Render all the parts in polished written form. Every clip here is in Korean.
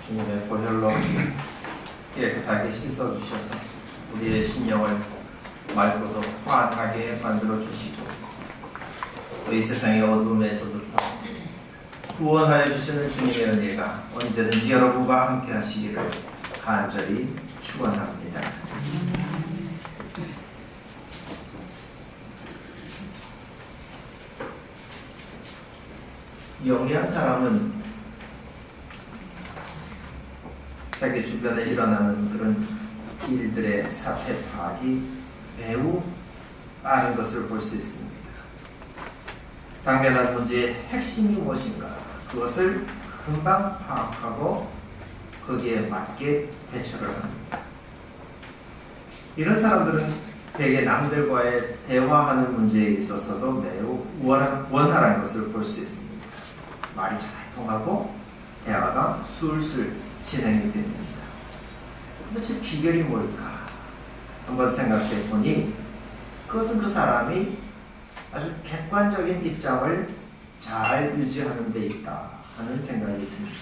주님의 보혈로 깨끗하게 씻어주셔서 우리의 심령을 맑고도 환하게 만들어 주시고 또 이 세상의 어둠에서부터 구원하여 주시는 주님의 은혜가 언제든지 여러분과 함께 하시기를 간절히 축원합니다. 영리한 사람은 자기 주변에 일어나는 그런 일들의 사태 파악이 매우 빠른 것을 볼 수 있습니다. 당면한 문제의 핵심이 무엇인가 그것을 금방 파악하고 거기에 맞게 대처를 합니다. 이런 사람들은 대개 남들과의 대화하는 문제에 있어서도 매우 원활한 것을 볼 수 있습니다. 말이 잘 통하고 대화가 술술 진행이 됩니다. 도대체 비결이 뭘까? 한번 생각해 보니 그것은 그 사람이 아주 객관적인 입장을 잘 유지하는 데 있다 하는 생각이 듭니다.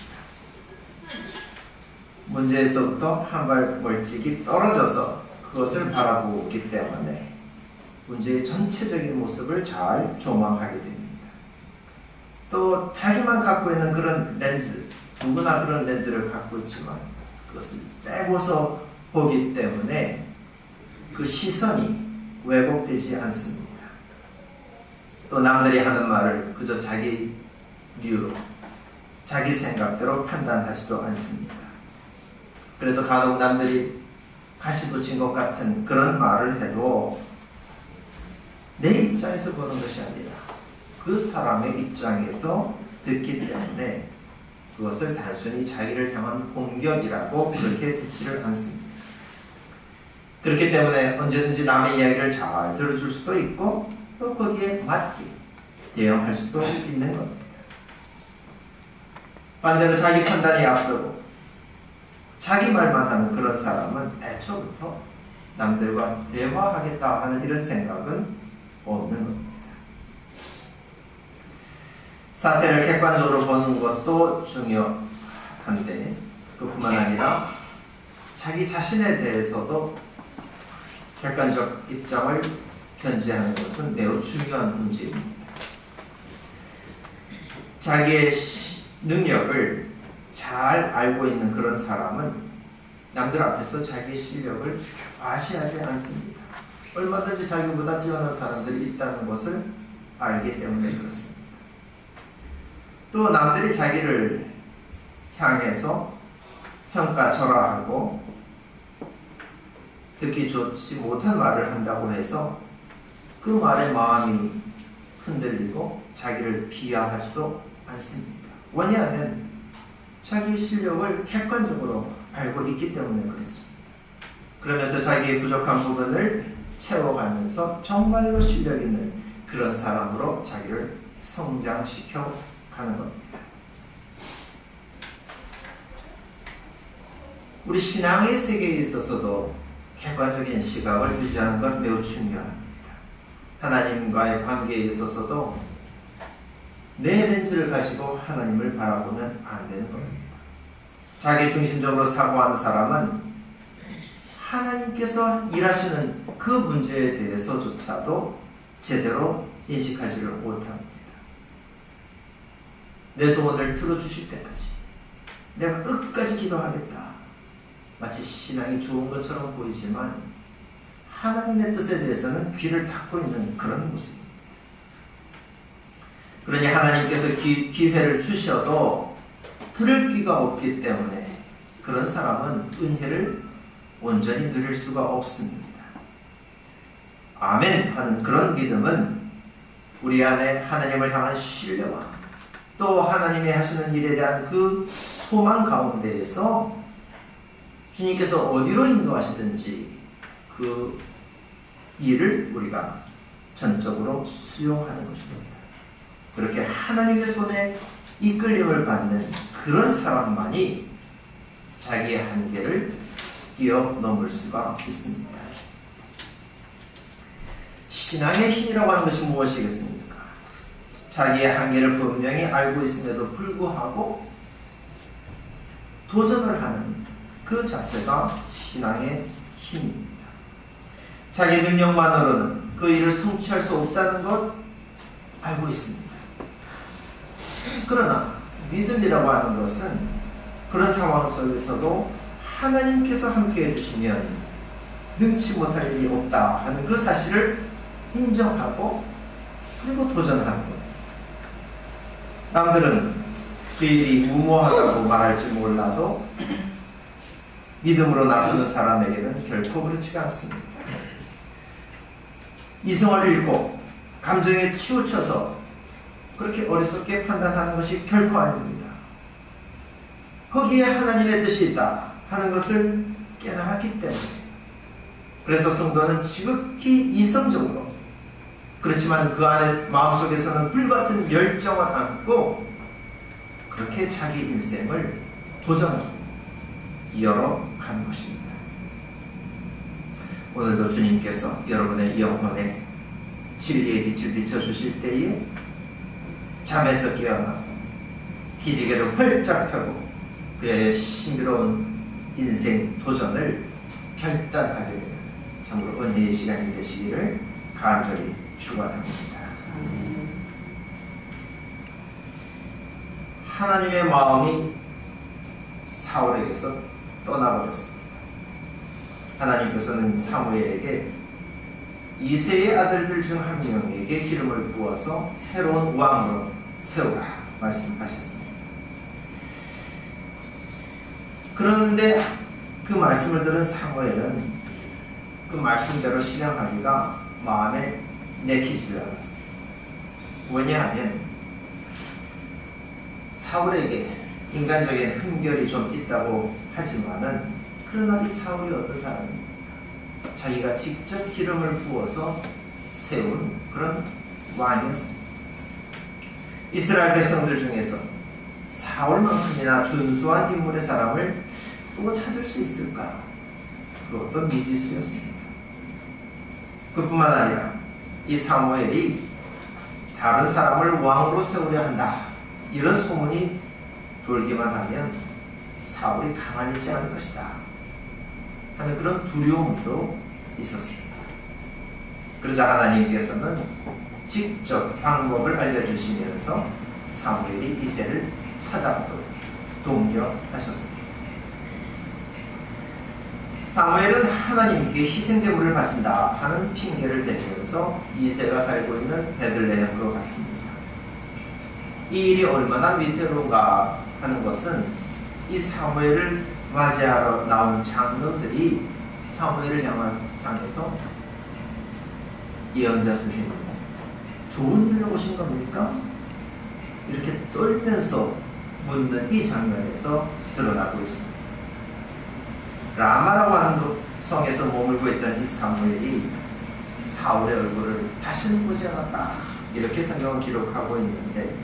문제에서부터 한 발 멀찍이 떨어져서 그것을 바라보기 때문에 문제의 전체적인 모습을 잘 조망하게 됩니다. 또 자기만 갖고 있는 그런 렌즈, 누구나 그런 렌즈를 갖고 있지만 그것을 빼고서 보기 때문에 그 시선이 왜곡되지 않습니다. 또 남들이 하는 말을 그저 자기 류로, 자기 생각대로 판단하지도 않습니다. 그래서 간혹 남들이 가시돋친 것 같은 그런 말을 해도 내 입장에서 보는 것이 아니라 그 사람의 입장에서 듣기 때문에 그것을 단순히 자기를 향한 공격이라고 그렇게 듣지를 않습니다. 그렇기 때문에 언제든지 남의 이야기를 잘 들어줄 수도 있고 또 거기에 맞게 대응할 수도 있는 겁니다. 반대로 자기 판단이 앞서고 자기 말만 하는 그런 사람은 애초부터 남들과 대화하겠다 하는 이런 생각은 없는 겁니다. 사태를 객관적으로 보는 것도 중요한데 그뿐만 아니라 자기 자신에 대해서도 객관적 입장을 견지하는 것은 매우 중요한 문제입니다. 자기의 능력을 잘 알고 있는 그런 사람은 남들 앞에서 자기의 실력을 과시하지 않습니다. 얼마든지 자기보다 뛰어난 사람들이 있다는 것을 알기 때문에 그렇습니다. 또 남들이 자기를 향해서 평가절하하고 듣기 좋지 못한 말을 한다고 해서 그 말에 마음이 흔들리고 자기를 비하하지도 않습니다. 왜냐하면 자기 실력을 객관적으로 알고 있기 때문에 그렇습니다. 그러면서 자기의 부족한 부분을 채워가면서 정말로 실력 있는 그런 사람으로 자기를 성장시켜 가는 겁니다. 우리 신앙의 세계에 있어서도 객관적인 시각을 유지하는 것 매우 중요합니다. 하나님과의 관계에 있어서도 내 렌즈를 가지고 하나님을 바라보면 안 되는 겁니다. 자기 중심적으로 사고하는 사람은 하나님께서 일하시는 그 문제에 대해서조차도 제대로 인식하지를 못합니다. 내 소원을 들어주실 때까지 내가 끝까지 기도하겠다. 마치 신앙이 좋은 것처럼 보이지만 하나님의 뜻에 대해서는 귀를 닫고 있는 그런 모습입니다. 그러니 하나님께서 기회를 주셔도 들을 귀가 없기 때문에 그런 사람은 은혜를 온전히 누릴 수가 없습니다. 아멘 하는 그런 믿음은 우리 안에 하나님을 향한 신뢰와 또 하나님이 하시는 일에 대한 그 소망 가운데에서 주님께서 어디로 인도하시든지 그 일을 우리가 전적으로 수용하는 것입니다. 그렇게 하나님의 손에 이끌림을 받는 그런 사람만이 자기의 한계를 뛰어넘을 수가 있습니다. 신앙의 힘이라고 하는 것이 무엇이겠습니까? 자기의 한계를 분명히 알고 있음에도 불구하고 도전을 하는 그 자세가 신앙의 힘입니다. 자기 능력만으로는 그 일을 성취할 수 없다는 것 알고 있습니다. 그러나 믿음이라고 하는 것은 그런 상황 속에서도 하나님께서 함께 해주시면 능치 못할 일이 없다 하는 그 사실을 인정하고 그리고 도전하는 것. 남들은 그 일이 무모하다고 말할지 몰라도 믿음으로 나서는 사람에게는 결코 그렇지가 않습니다. 이성을 잃고 감정에 치우쳐서 그렇게 어리석게 판단하는 것이 결코 아닙니다. 거기에 하나님의 뜻이 있다 하는 것을 깨달았기 때문에 그래서 성도는 지극히 이성적으로 그렇지만 그 안에 마음속에서는 불같은 열정을 안고 그렇게 자기 인생을 도전하고 이어가는 것입니다. 오늘도 주님께서 여러분의 영혼에 진리의 빛을 비춰주실 때에 잠에서 깨어나고 기지개를 활짝 펴고 그의 신비로운 인생 도전을 결단하게 되는 참으로 은혜의 시간이 되시기를 간절히 축원합니다. 하나님의 마음이 사울에게서 떠나버렸습니다. 하나님께서는 사무엘에게 이새의 아들들 중 한 명에게 기름을 부어서 새로운 왕으로 세우라 말씀하셨습니다. 그런데 그 말씀을 들은 사무엘은 그 말씀대로 실행하기가 마음에 내키지를 않았습니다. 왜냐하면 사울에게 인간적인 흠결이 좀 있다고 하지만은 그러나 이 사울이 어떤 사람입니까? 자기가 직접 기름을 부어서 세운 그런 왕이었습니다. 이스라엘 백성들 중에서 사울만큼이나 준수한 인물의 사람을 또 찾을 수 있을까? 그것도 미지수였습니다. 그뿐만 아니라 이 사무엘이 다른 사람을 왕으로 세우려 한다, 이런 소문이 돌기만 하면 사울이 가만히 있지 않을 것이다 하는 그런 두려움도 있었습니다. 그러자 하나님께서는 직접 방법을 알려주시면서 사무엘이 이새를 찾아가도록 독려하셨습니다. 사무엘은 하나님께 희생제물을 바친다 하는 핑계를 대면서 이새가 살고 있는 베들레헴으로 갔습니다. 이 일이 얼마나 위태로운가 하는 것은 이 사무엘을 맞이하러 나온 장로들이 사무엘을 향해서 예언자 선생님, 좋은 일로 오신 겁니까? 이렇게 떨면서 묻는 이 장면에서 드러나고 있습니다. 라마라고 하는 성에서 머물고 있던 이 사무엘이 사울의 얼굴을 다시는 보지 않았다, 이렇게 성경을 기록하고 있는데,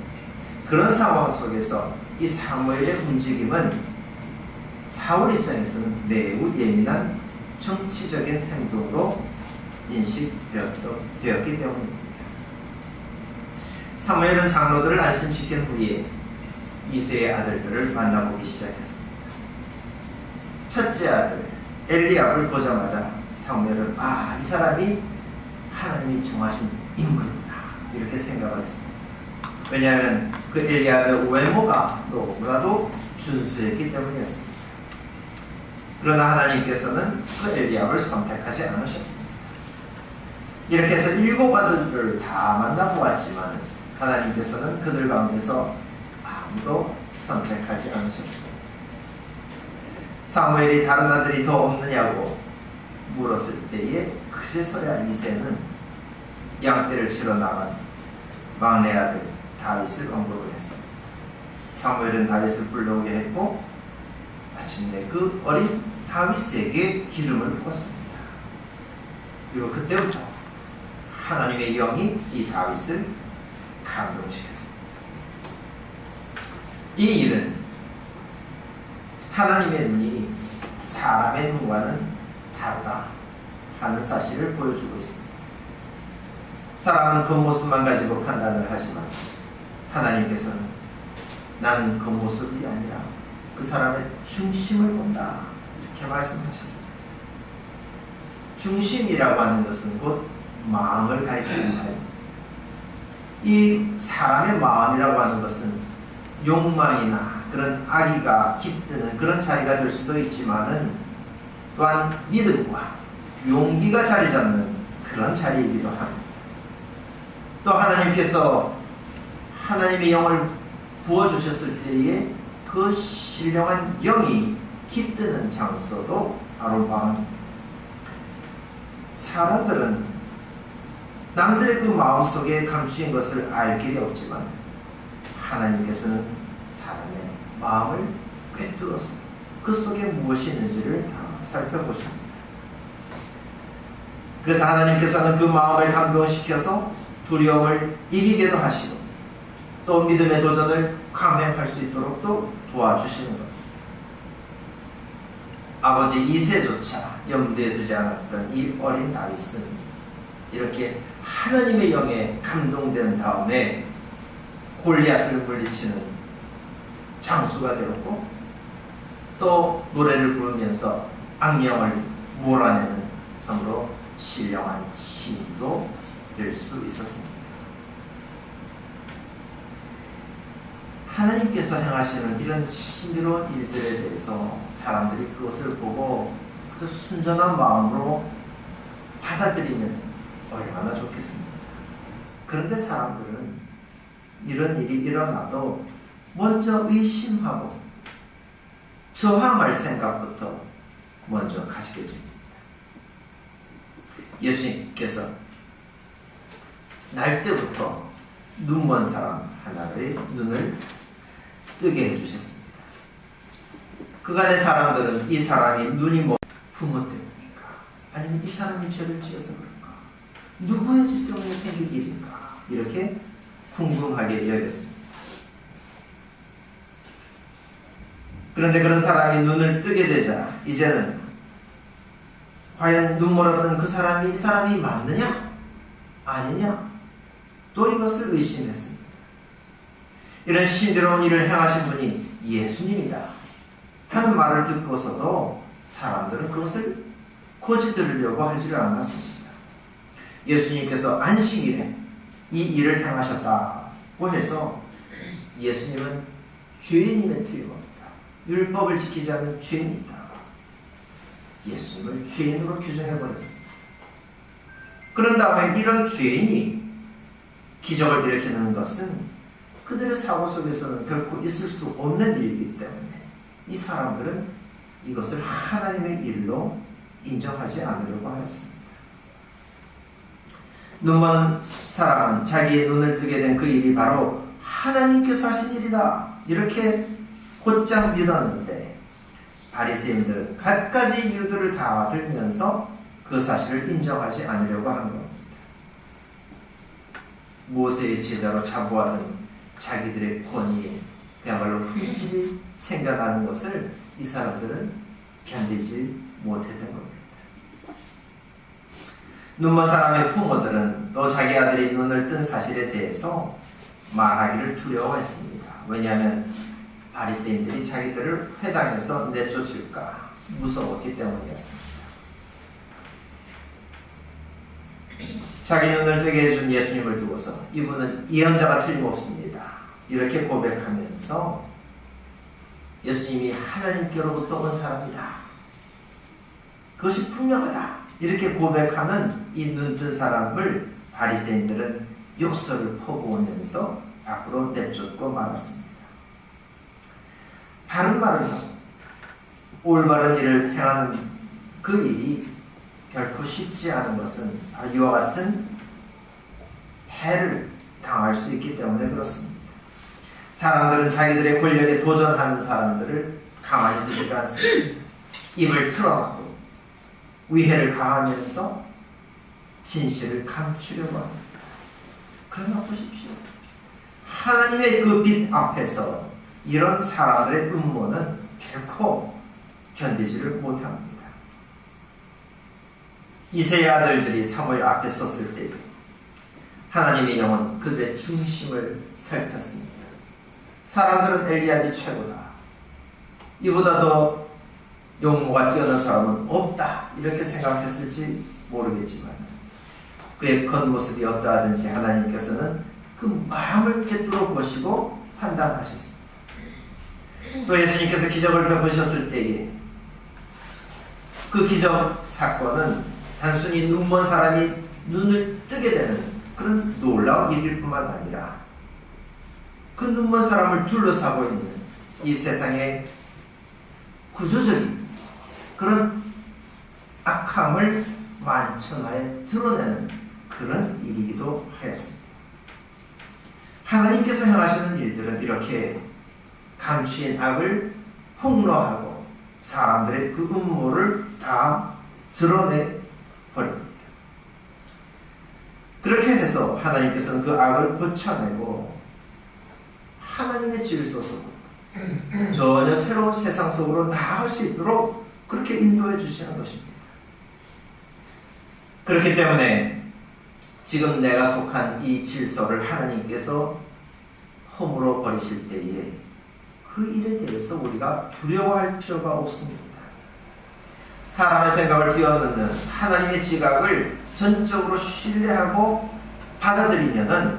그런 상황 속에서 이 사무엘의 움직임은 사울 입장에서는 매우 예민한 정치적인 행동으로 인식되었기 때문입니다. 사무엘은 장로들을 안심시킨 후에 이새의 아들들을 만나보기 시작했습니다. 첫째 아들 엘리압을 보자마자 사무엘은 이 사람이 하나님이 정하신 인물이구나, 이렇게 생각을 했습니다. 왜냐하면 그 엘리압의 외모가 너무나도 준수했기 때문이었습니다. 그러나 하나님께서는 그 엘리압을 선택하지 않으셨습니다. 이렇게 해서 7 아들들을 다 만나보았지만 하나님께서는 그들 가운데서 아무도 선택하지 않으셨습니다. 사무엘이 다른 아들이 더 없느냐고 물었을 때에 그제서야 이새는 양떼를 치러 나간 막내 아들 다윗을 언급을 했습니다. 사무엘은 다윗을 불러오게 했고 마침내 그 어린 다윗에게 기름을 부었습니다. 그리고 그때부터 하나님의 영이 이 다윗을 감동시켰습니다. 이 일은 하나님의 눈이 사람의 눈과는 다르다 하는 사실을 보여주고 있습니다. 사람은 겉모습만 가지고 판단을 하지만 하나님께서는 나는 겉모습이 아니라 그 사람의 중심을 본다, 이렇게 말씀하셨습니다. 중심이라고 하는 것은 곧 마음을 가리킵니다. 이 사람의 마음이라고 하는 것은 욕망이나 그런 악의가 깃드는 그런 자리가 될 수도 있지만은 또한 믿음과 용기가 자리 잡는 그런 자리이기도 합니다. 또 하나님께서 하나님의 영을 부어주셨을 때에 그 신령한 영이 깃드는 장소도 바로 마음입니다. 사람들은 남들의 그 마음속에 감추인 것을 알 길이 없지만 하나님께서는 사람의 마음을 꿰뚫어서 그 속에 무엇이 있는지를 다 살펴보십니다. 그래서 하나님께서는 그 마음을 감동시켜서 두려움을 이기게도 하시고 또 믿음의 도전을 강행할 수 있도록 또 도와주시는 겁니다. 아버지 이새조차 염두에 두지 않았던 이 어린 다윗은 이렇게 하나님의 영에 감동된 다음에 골리앗을 물리치는 장수가 되었고 또 노래를 부르면서 악령을 몰아내는 참으로 신령한 신도 될 수 있었습니다. 하나님께서 행하시는 이런 신비로운 일들에 대해서 사람들이 그것을 보고 아주 순전한 마음으로 받아들이면 얼마나 좋겠습니까? 그런데 사람들은 이런 일이 일어나도 먼저 의심하고 저항할 생각부터 먼저 가지게 됩니다. 예수님께서 날 때부터 눈먼 사람 하나의 눈을 뜨게 해주셨습니다. 그간의 사람들은 이 사람이 눈이 부모 때문인가? 아니면 이 사람이 죄를 지어서 그런가? 누구의 짓 때문에 생긴 일인가? 이렇게 궁금하게 여겼습니다. 그런데 그런 사람이 눈을 뜨게 되자 이제는 과연 눈물었던 그 사람이 이 사람이 맞느냐 아니냐 또 이것을 의심했습니다. 이런 신비로운 일을 행하신 분이 예수님이다 하는 말을 듣고서도 사람들은 그것을 고지 들으려고 하지를 않았습니다. 예수님께서 안식일에 이 일을 행하셨다고 해서 예수님은 죄인임에 틀림없다. 율법을 지키지 않는 죄인이다. 예수님을 죄인으로 규정해버렸습니다. 그런 다음에 이런 죄인이 기적을 일으키는 것은 그들의 사고 속에서는 결코 있을 수 없는 일이기 때문에 이 사람들은 이것을 하나님의 일로 인정하지 않으려고 하였습니다. 눈먼 사람은 자기의 눈을 뜨게 된 그 일이 바로 하나님께서 하신 일이다 이렇게 곧장 믿었는데 바리새인들은 갖가지 이유들을 다 들면서 그 사실을 인정하지 않으려고 한 겁니다. 모세의 제자로 자부하던 자기들의 권위에 그야말로 흠집이 생겨나는 것을 이 사람들은 견디지 못했던 겁니다. 눈먼 사람의 부모들은 또 자기 아들이 눈을 뜬 사실에 대해서 말하기를 두려워했습니다. 왜냐하면 바리새인들이 자기들을 회당에서 내쫓을까 무서웠기 때문이었습니다. 자기 눈을 뜨게 해준 예수님을 두고서 이분은 예언자가 틀림없습니다. 이렇게 고백하면서 예수님이 하나님께로부터 온 사람이다. 그것이 분명하다. 이렇게 고백하는 이 눈뜬 사람을 바리새인들은 욕설을 퍼부으면서 밖으로 내쫓고 말았습니다. 바른 말을 하고 올바른 일을 행하는 그 일이 결코 쉽지 않은 것은 바로 이와 같은 해를 당할 수 있기 때문에 그렇습니다. 사람들은 자기들의 권력에 도전하는 사람들을 가만히 두지 않습니다. 입을 틀어막고 위해를 가하면서 진실을 감추려고 합니다. 그러나 보십시오. 하나님의 그 빛 앞에서 이런 사람들의 음모는 결코 견디지를 못합니다. 이새의 아들들이 사무엘 앞에 섰을 때 하나님의 영은 그들의 중심을 살폈습니다. 사람들은 엘리압이 최고다. 이보다 더 용모가 뛰어난 사람은 없다. 이렇게 생각했을지 모르겠지만 그의 겉모습이 어떠하든지 하나님께서는 그 마음을 꿰뚫어 보시고 판단하셨습니다. 또 예수님께서 기적을 베푸셨을 때에 그 기적 사건은 단순히 눈먼 사람이 눈을 뜨게 되는 그런 놀라운 일일 뿐만 아니라 그 눈먼 사람을 둘러싸고 있는 이 세상의 구조적인 그런 악함을 만천하에 드러내는 그런 일이기도 하였습니다. 하나님께서 행하시는 일들은 이렇게 감추인 악을 폭로하고 사람들의 그 음모를 다 드러내 버립니다. 그렇게 해서 하나님께서는 그 악을 고쳐내고 하나님의 질서 속으로 전혀 새로운 세상 속으로 나아갈 수 있도록 그렇게 인도해 주시는 것입니다. 그렇기 때문에 지금 내가 속한 이 질서를 하나님께서 허물어 버리실 때에 그 일에 대해서 우리가 두려워할 필요가 없습니다. 사람의 생각을 뛰어넘는 하나님의 지각을 전적으로 신뢰하고 받아들이면은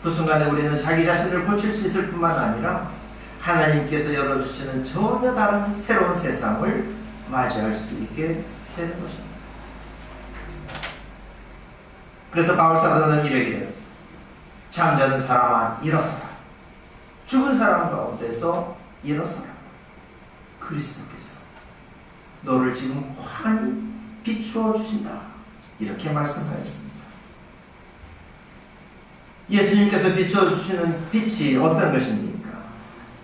그 순간에 우리는 자기 자신을 고칠 수 있을 뿐만 아니라 하나님께서 열어주시는 전혀 다른 새로운 세상을 맞이할 수 있게 되는 것입니다. 그래서 바울 사도는 이르기를 잠자는 사람아 일어서라. 죽은 사람 가운데서 일어서라. 그리스도께서 너를 지금 환히 비추어 주신다. 이렇게 말씀하였습니다. 예수님께서 비추어 주시는 빛이 어떤 것입니까?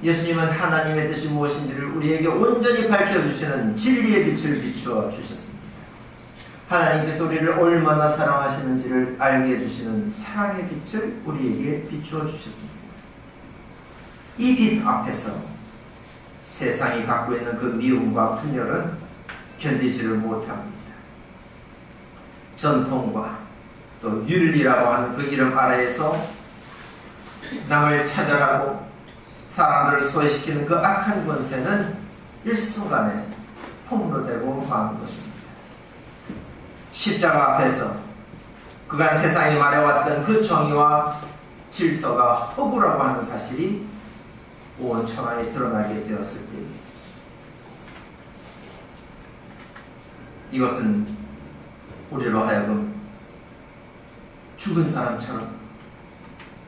예수님은 하나님의 뜻이 무엇인지를 우리에게 온전히 밝혀주시는 진리의 빛을 비추어 주셨습니다. 하나님께서 우리를 얼마나 사랑하시는지를 알게 해주시는 사랑의 빛을 우리에게 비추어 주셨습니다. 이 빛 앞에서 세상이 갖고 있는 그 미움과 분열은 견디지를 못합니다. 전통과 또 윤리라고 하는 그 이름 아래에서 남을 차별하고 사람들을 소외시키는 그 악한 권세는 일순간에 폭로되고 마는 것입니다. 십자가 앞에서 그간 세상이 말해왔던 그 정의와 질서가 허구라고 하는 사실이 온 천하에 드러나게 되었을 때 이것은 우리로 하여금 죽은 사람처럼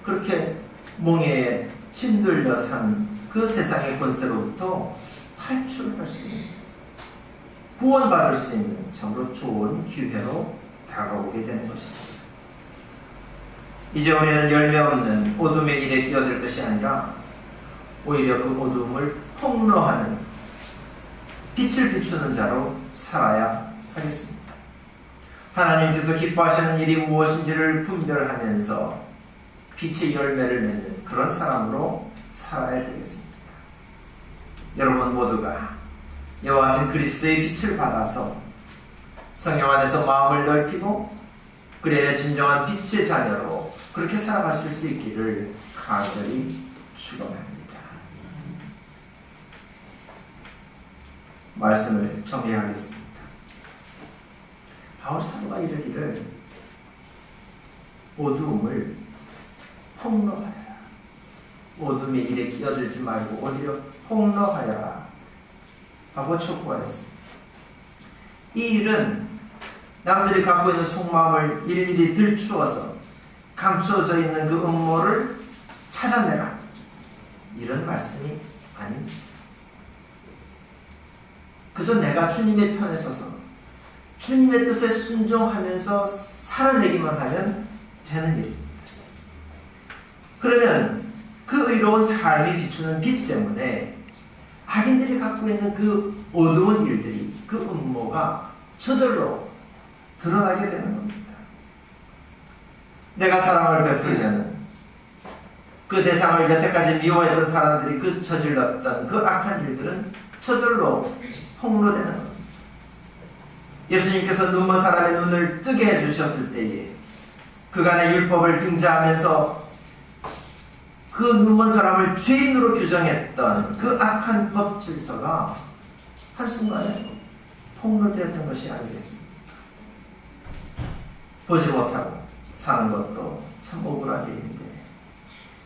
그렇게 몽해에 짓눌려 사는 그 세상의 권세로부터 탈출할 수 있는, 구원받을 수 있는 참으로 좋은 기회로 다가오게 되는 것입니다. 이제 우리는 열매 없는 어둠의 일에 끼어들 것이 아니라 오히려 그 어둠을 폭로하는 빛을 비추는 자로 살아야 하겠습니다. 하나님께서 기뻐하시는 일이 무엇인지를 분별하면서 빛의 열매를 맺는 그런 사람으로 살아야 되겠습니다. 여러분 모두가 이와 같은 그리스도의 빛을 받아서 성령 안에서 마음을 넓히고 그래야 진정한 빛의 자녀로 그렇게 살아가실 수 있기를 간절히 축원합니다. 말씀을 정리하겠습니다. 바울 사도가 이르기를 어두움을 폭로하여라. 어둠의 일에 끼어들지 말고 오히려 폭로하여라 하고 촉구하였습니다. 이 일은 남들이 갖고 있는 속마음을 일일이 들추어서 감추어져 있는 그 음모를 찾아내라, 이런 말씀이 아닙니다. 그저 내가 주님의 편에 서서 주님의 뜻에 순종하면서 살아내기만 하면 되는 일입니다. 그러면 그 의로운 삶이 비추는 빛 때문에 악인들이 갖고 있는 그 어두운 일들이, 그 음모가 저절로 드러나게 되는 겁니다. 내가 사랑을 베풀려는 그 대상을 여태까지 미워했던 사람들이 그 저질렀던 그 악한 일들은 저절로 폭로되는 겁니다. 예수님께서 눈먼 사람의 눈을 뜨게 해주셨을 때에 그간의 율법을 빙자하면서 그 눈먼 사람을 죄인으로 규정했던 그 악한 법 질서가 한순간에 폭로되었던 것이 아니겠습니까? 보지 못하고 사는 것도 참 억울한 일인데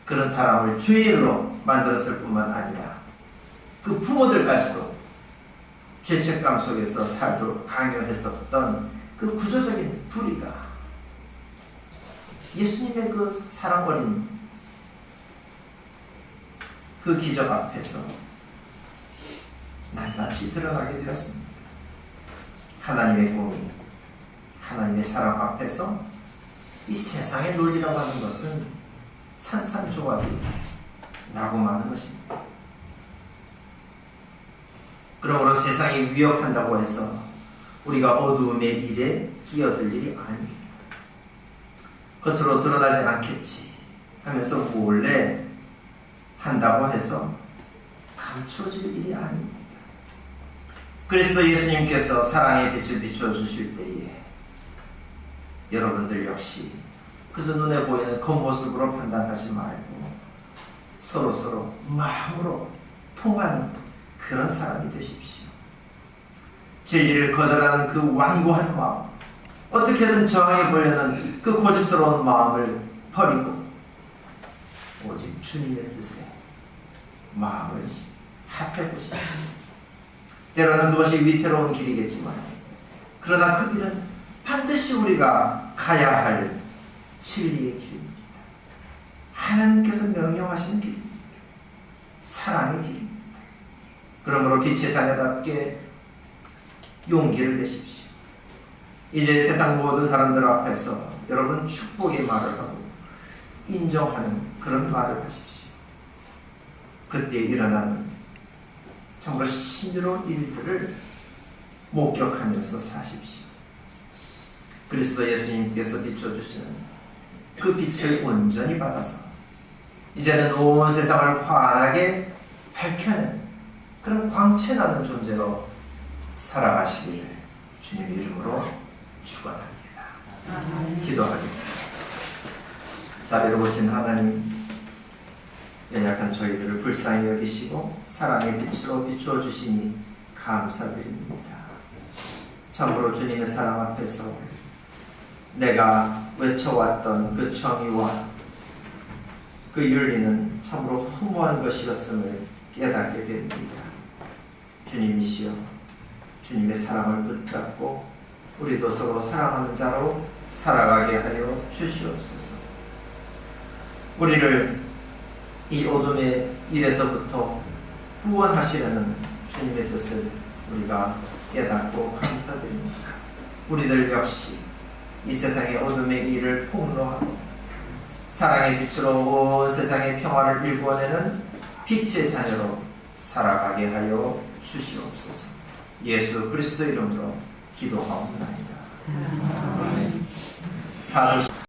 그런 사람을 죄인으로 만들었을 뿐만 아니라 그 부모들까지도 죄책감 속에서 살도록 강요했었던 그 구조적인 불의가 예수님의 그 사랑 어린 그 기적 앞에서 낱낱이 드러나게 되었습니다. 하나님의 공의, 하나님의 사랑 앞에서 이 세상의 논리라고 하는 것은 산산조각이 나고 마는 것입니다. 그러므로 세상이 위협한다고 해서 우리가 어두움의 일에 끼어들 일이 아닙니다. 겉으로 드러나지 않겠지 하면서 몰래 한다고 해서 감추어질 일이 아닙니다. 그리스도 예수님께서 사랑의 빛을 비추어 주실 때에 여러분들 역시 그저 눈에 보이는 겉모습으로 판단하지 말고 서로 마음으로 통하는 그런 사람이 되십시오. 진리를 거절하는 그 완고한 마음, 어떻게든 저항해 보려는 그 고집스러운 마음을 버리고 오직 주님의 뜻에 마음을 합해 보십시오. 때로는 그것이 위태로운 길이겠지만 그러나 그 길은 반드시 우리가 가야 할 진리의 길입니다. 하나님께서 명령하시는 길입니다. 사랑의 길입니다. 그러므로 빛의 자녀답게 용기를 내십시오. 이제 세상 모든 사람들 앞에서 여러분 축복의 말을 하고 인정하는 그런 말을 하십시오. 그때 일어나는 정말 신비로운 일들을 목격하면서 사십시오. 그리스도 예수님께서 비춰주시는 그 빛을 온전히 받아서 이제는 온 세상을 환하게 밝혀낸 그런 광채나는 존재로 살아가시기를 주님 이름으로 축원합니다. 기도하겠습니다. 자비로 보신 하나님, 연약한 저희들을 불쌍히 여기시고 사랑의 빛으로 비추어 주시니 감사드립니다. 참으로 주님의 사랑 앞에서 내가 외쳐왔던 그 정의와 그 윤리는 참으로 허무한 것이었음을 깨닫게 됩니다. 주님이시여, 주님의 사랑을 붙잡고 우리도 서로 사랑하는 자로 살아가게 하여 주시옵소서. 우리를 이 어둠의 일에서부터 구원하시려는 주님의 뜻을 우리가 깨닫고 감사드립니다. 우리들 역시 이 세상의 어둠의 일을 폭로하고 사랑의 빛으로 온 세상의 평화를 일구어내는 빛의 자녀로 살아가게 하여 주시옵소서. 예수 그리스도 이름으로 기도하옵나이다. 아멘.